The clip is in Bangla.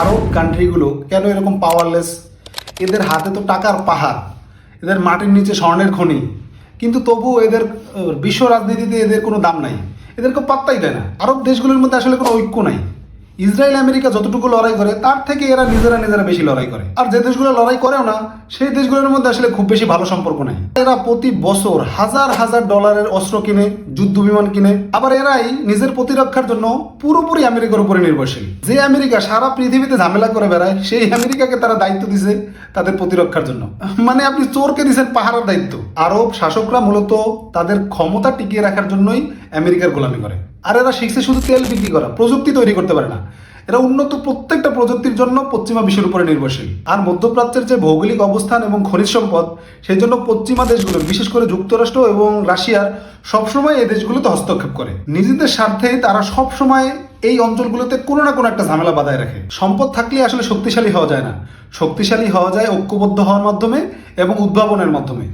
আরব কান্ট্রিগুলো কেন এরকম পাওয়ারলেস? এদের হাতে তো টাকার পাহাড়, এদের মাটির নিচে স্বর্ণের খনি, কিন্তু তবুও এদের বিশ্ব রাজনীতিতে এদের কোনো দাম নাই, এদেরকে পাত্তাই দেয় না। আরব দেশগুলোর মধ্যে আসলে কোনো ঐক্য নাই। ইসরায়েল আমেরিকা যতটুকু লড়াই করে তার থেকে এরা নিজেরা বেশি লড়াই করে, আর যে দেশগুলো লড়াই করেও না সেই দেশগুলোর মধ্যে আসলে খুব বেশি ভালো সম্পর্ক নাই। এরা প্রতি বছর হাজার হাজার ডলারের অস্ত্র কিনে, যুদ্ধ বিমান কিনে, আবার এরাই নিজের প্রতিরক্ষার জন্য পুরোপুরি আমেরিকার উপরে নির্ভরশীল। যে আমেরিকা সারা পৃথিবীতে ঝামেলা করে বেড়ায়, সেই আমেরিকাকে তারা দায়িত্ব দিছে তাদের প্রতিরক্ষার জন্য। মানে আপনি চোরকে দিচ্ছেন পাহারার দায়িত্ব। আরব শাসকরা মূলত তাদের ক্ষমতা টিকিয়ে রাখার জন্যই আমেরিকার গোলামি করে। আর এরা শিখছে শুধু তেল বিক্রি করা, প্রযুক্তি তৈরি করতে পারে না। এরা উন্নত প্রত্যেকটা প্রযুক্তির জন্য পশ্চিমা বিশ্বের উপরে নির্ভরশীল। আর মধ্যপ্রাচ্যের যে ভৌগোলিক অবস্থান এবং খনিজ সম্পদ, সেই জন্য পশ্চিমা দেশগুলো, বিশেষ করে যুক্তরাষ্ট্র এবং রাশিয়ার, সবসময় এই দেশগুলোতে হস্তক্ষেপ করে। নিজেদের স্বার্থেই তারা সবসময় এই অঞ্চলগুলোতে কোনো না কোনো একটা ঝামেলা বাধায় রাখে। সম্পদ থাকলে আসলে শক্তিশালী হওয়া যায় না, শক্তিশালী হওয়া যায় ঐক্যবদ্ধ হওয়ার মাধ্যমে এবং উদ্ভাবনের মাধ্যমে।